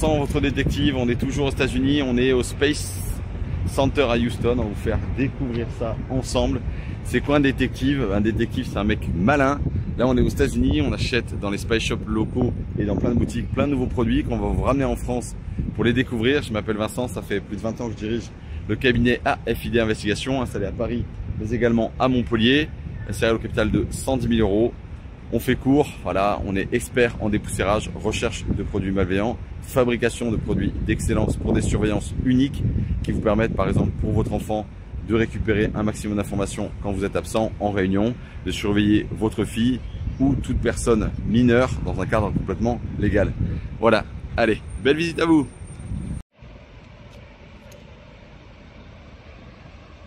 Vincent, votre détective. On est toujours aux États-Unis, on est au Space Center à Houston. On va vous faire découvrir ça ensemble. C'est quoi un détective? Un détective, c'est un mec malin. Là, on est aux États-Unis, on achète dans les Space Shops locaux et dans plein de boutiques plein de nouveaux produits qu'on va vous ramener en France pour les découvrir. Je m'appelle Vincent, ça fait plus de 20 ans que je dirige le cabinet AFID Investigation, installé à Paris, mais également à Montpellier. Un serial au capital de 110 000 €. On fait court, voilà, on est expert en dépoussiérage, recherche de produits malveillants, fabrication de produits d'excellence pour des surveillances uniques qui vous permettent par exemple pour votre enfant de récupérer un maximum d'informations quand vous êtes absent en réunion, de surveiller votre fille ou toute personne mineure dans un cadre complètement légal. Voilà, allez, belle visite à vous!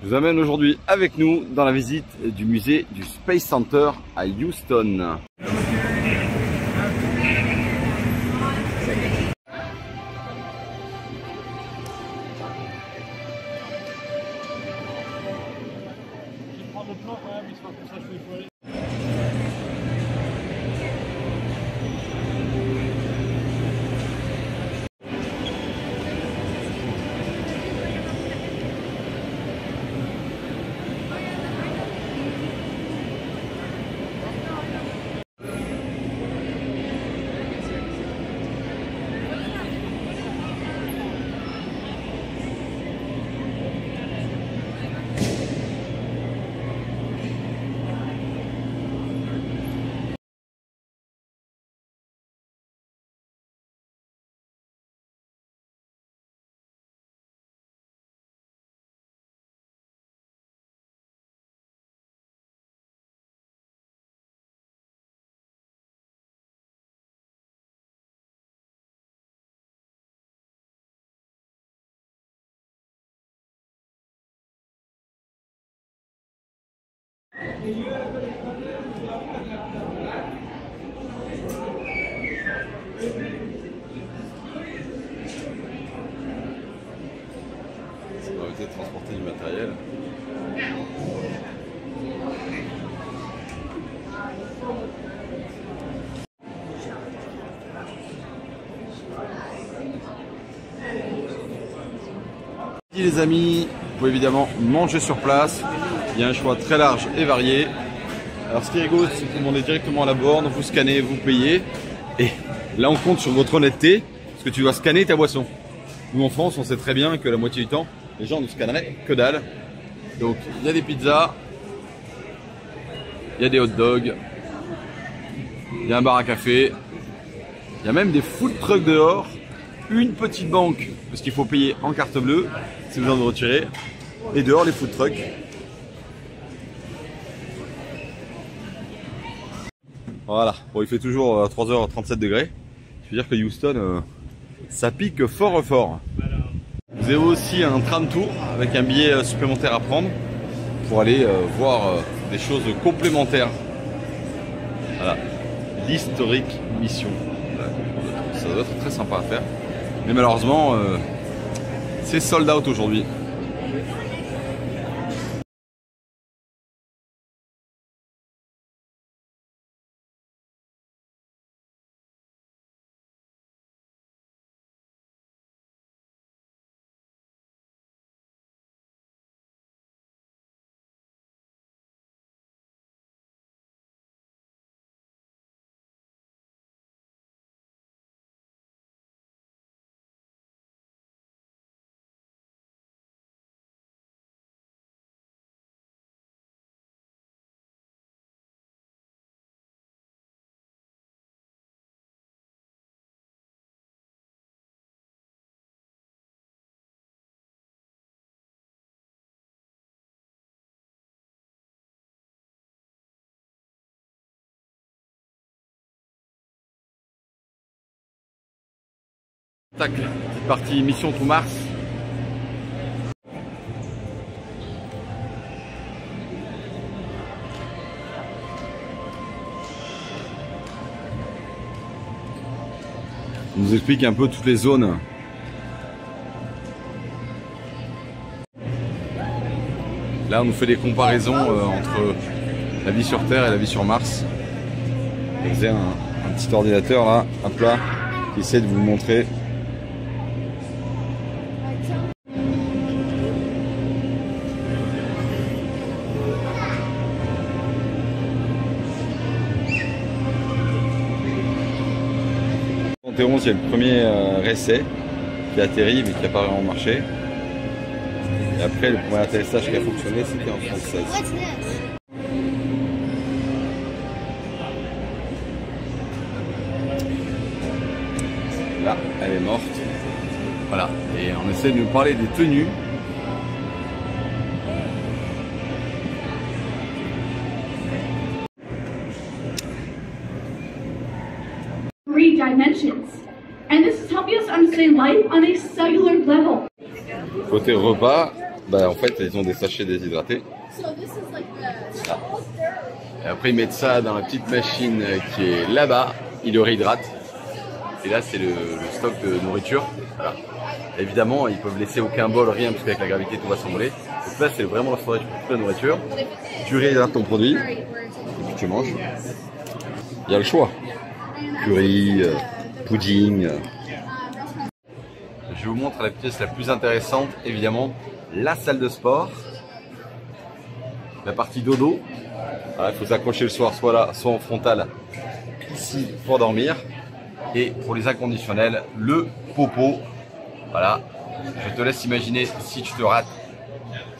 Je vous amène aujourd'hui avec nous dans la visite du musée du Space Center à Houston. Ça doit être transporter du matériel. Les amis, vous pouvez évidemment manger sur place. Il y a un choix très large et varié. Alors ce qui est rigolo, c'est que vous demandez directement à la borne, vous scannez, vous payez. Et là on compte sur votre honnêteté, parce que tu dois scanner ta boisson. Nous en France, on sait très bien que la moitié du temps, les gens ne scanneraient que dalle. Donc il y a des pizzas, il y a des hot dogs, il y a un bar à café, il y a même des food trucks dehors, une petite banque, parce qu'il faut payer en carte bleue, si vous en retirez, et dehors les food trucks. Voilà, bon, il fait toujours 3h37 degrés. Je veux dire que Houston, ça pique fort fort. Vous avez aussi un tram tour avec un billet supplémentaire à prendre pour aller voir des choses complémentaires. Voilà, l'historique mission. Ça doit être très sympa à faire. Mais malheureusement, c'est sold out aujourd'hui. Tac, petite partie mission to Mars. On nous explique un peu toutes les zones. Là, on nous fait des comparaisons entre la vie sur Terre et la vie sur Mars. Vous avez un petit ordinateur là, hop là, qui essaie de vous montrer 71, il y a le premier essai qui a atterri mais qui n'a pas vraiment marché. Et après, le premier atterrissage qui a fonctionné, c'était en 76. Là, elle est morte. Voilà. Et on essaie de nous parler des tenues. Three dimensions. And this is helping us understand life on a cellular level. Côté repas, bah en fait ils ont des sachets déshydratés. Là. Et après ils mettent ça dans la petite machine qui est là-bas, ils le réhydratent. Et là c'est le stock de nourriture. Voilà. Évidemment ils peuvent laisser aucun bol, rien, parce qu'avec la gravité tout va s'envoler. Donc là c'est vraiment le storage pour toute la nourriture. Tu réhydrates ton produit et puis tu manges. Il y a le choix. Curry, pudding. Je vous montre la pièce la plus intéressante, évidemment, la salle de sport, la partie dodo. Il faut s'accrocher le soir, soit là, soit en frontal, ici pour dormir. Et pour les inconditionnels, le popo. Voilà, je te laisse imaginer si tu te rates,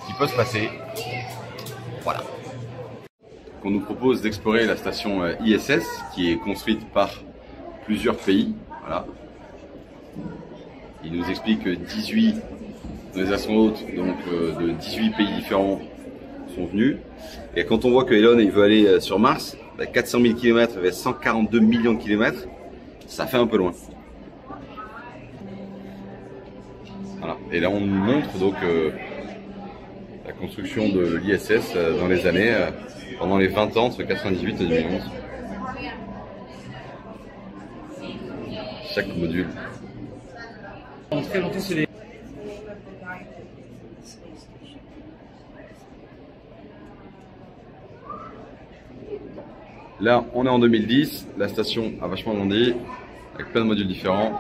ce qui peut se passer. Voilà. On nous propose d'explorer la station ISS, qui est construite par plusieurs pays. Voilà. Il nous explique que 18 des astronautes donc, de 18 pays différents sont venus. Et quand on voit que Elon il veut aller sur Mars, 400 000 km avec 142 millions de kilomètres, ça fait un peu loin. Voilà. Et là on nous montre donc la construction de l'ISS dans les années, pendant les 20 ans entre 1998 et 2011. Chaque module. Très longtemps, c'est les... Là, on est en 2010, la station a vachement grandi, avec plein de modules différents.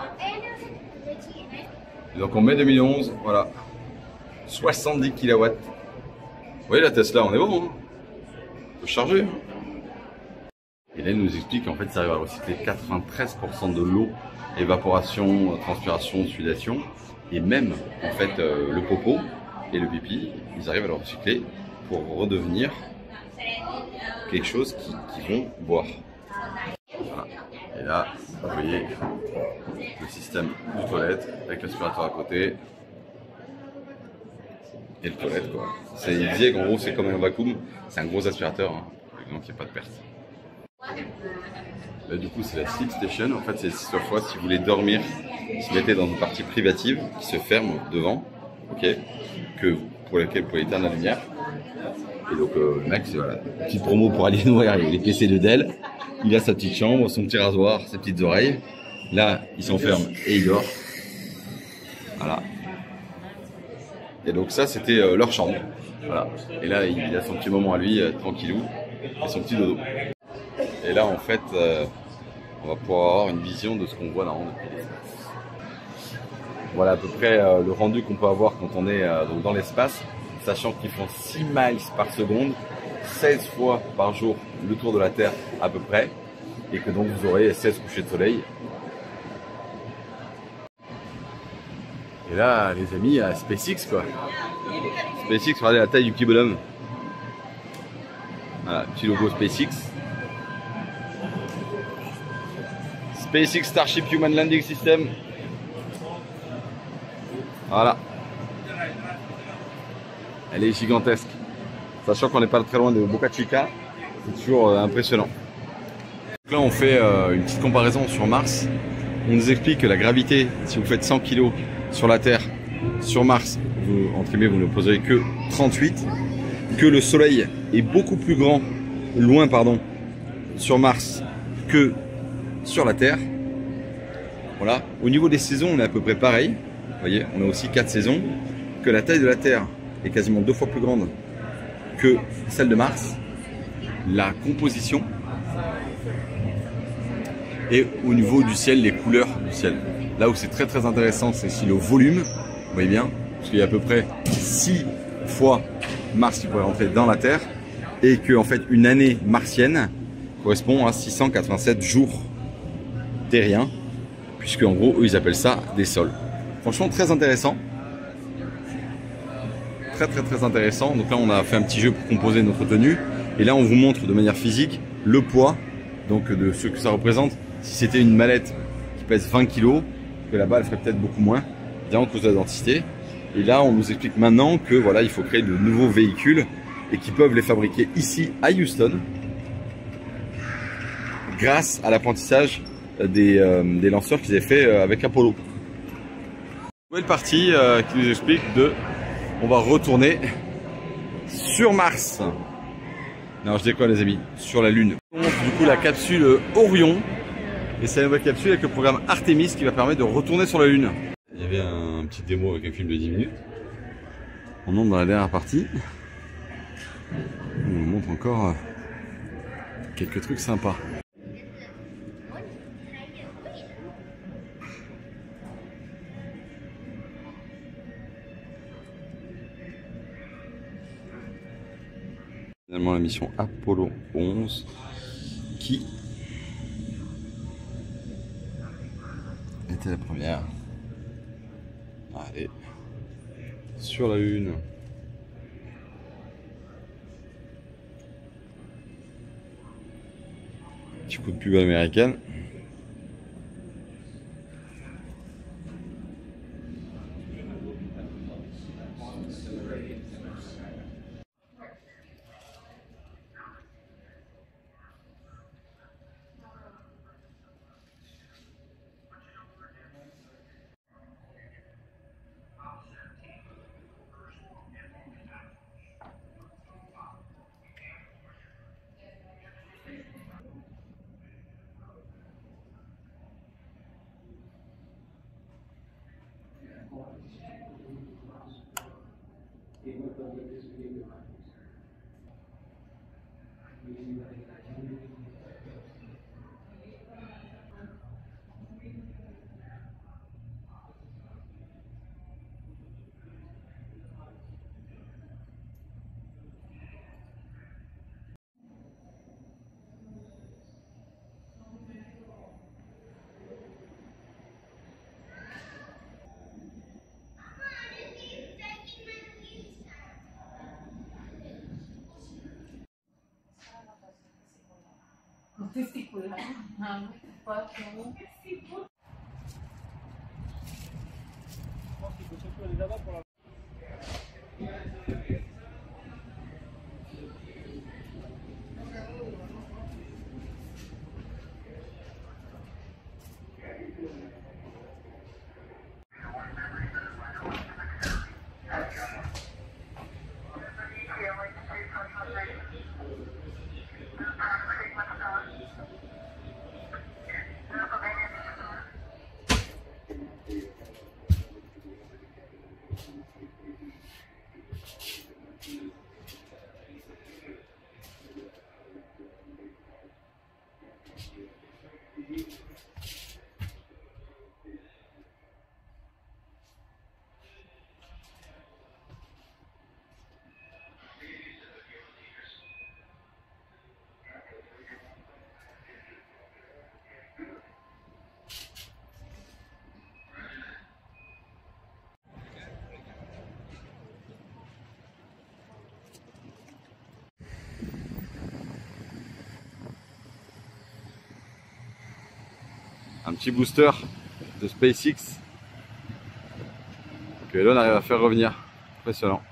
Et donc en mai 2011, voilà, 70 kW. Vous voyez la Tesla, on est bon, hein, on peut charger. Et là, il nous explique qu'en fait, ça arrive à recycler 93% de l'eau, évaporation, transpiration, sudation, et même en fait le popo et le pipi, ils arrivent à le recycler pour redevenir quelque chose qu'ils vont boire. Voilà. Et là, vous voyez le système de toilette avec l'aspirateur à côté et le toilette quoi. Il disait qu'en gros c'est comme un vacuum, c'est un gros aspirateur, hein, donc il n'y a pas de perte. Là, du coup c'est la sleep station, en fait c'est cette fois si vous voulez dormir, vous mettez dans une partie privative qui se ferme devant, ok, pour laquelle vous pouvez éteindre la lumière. Et donc le mec, c'est voilà, petite promo pour aller nourrir les PC de Dell. Il a sa petite chambre, son petit rasoir, ses petites oreilles. Là, il s'enferme et il dort. Voilà. Et donc ça, c'était leur chambre. Voilà. Et là, il a son petit moment à lui, tranquillou, et son petit dodo. Et là, en fait, on va pouvoir avoir une vision de ce qu'on voit dans l'espace. Voilà à peu près le rendu qu'on peut avoir quand on est dans l'espace. Sachant qu'ils font 6 miles par seconde, 16 fois par jour le tour de la Terre à peu près, et que donc vous aurez 16 couchers de soleil. Et là, les amis, à SpaceX quoi. SpaceX, regardez la taille du petit bonhomme. Voilà, petit logo SpaceX. SpaceX Starship Human Landing System. Voilà. Elle est gigantesque. Sachant qu'on n'est pas très loin de Boca Chica, c'est toujours impressionnant. Donc là, on fait une petite comparaison sur Mars. On nous explique que la gravité, si vous faites 100 kg sur la Terre, sur Mars, vous, entre guillemets, vous ne poserez que 38. Que le Soleil est beaucoup plus grand, loin, pardon, sur Mars que sur la Terre. Voilà. Au niveau des saisons, on est à peu près pareil. Vous voyez, on a aussi 4 saisons. Que la taille de la Terre est quasiment 2 fois plus grande que celle de Mars. La composition et au niveau du ciel, les couleurs du ciel. Là où c'est très très intéressant, c'est si le volume, vous voyez bien, parce qu'il y a à peu près 6 fois Mars qui pourrait rentrer dans la Terre et que en fait une année martienne correspond à 687 jours terriens puisque en gros eux ils appellent ça des sols. Franchement très intéressant. Très intéressant. Donc là on a fait un petit jeu pour composer notre tenue. Et là on vous montre de manière physique le poids donc de ce que ça représente. Si c'était une mallette qui pèse 20 kg, que là-bas elle ferait peut-être beaucoup moins, bien en cause de la densité. Et là on nous explique maintenant que voilà, il faut créer de nouveaux véhicules et qu'ils peuvent les fabriquer ici à Houston grâce à l'apprentissage des lanceurs qu'ils avaient fait avec Apollo. Nouvelle partie qui nous explique on va retourner sur Mars. Non, je déconne les amis, sur la Lune. Du coup la capsule Orion, et c'est la nouvelle capsule avec le programme Artemis qui va permettre de retourner sur la Lune. Il y avait un petit démo avec un film de 10 minutes. On monte dans la dernière partie. On montre encore quelques trucs sympas. Finalement la mission Apollo 11 qui était la première. Allez, sur la Lune. Petit coup de pub américaine. Testicular. Un petit booster de SpaceX que Elon arrive à faire revenir. Impressionnant.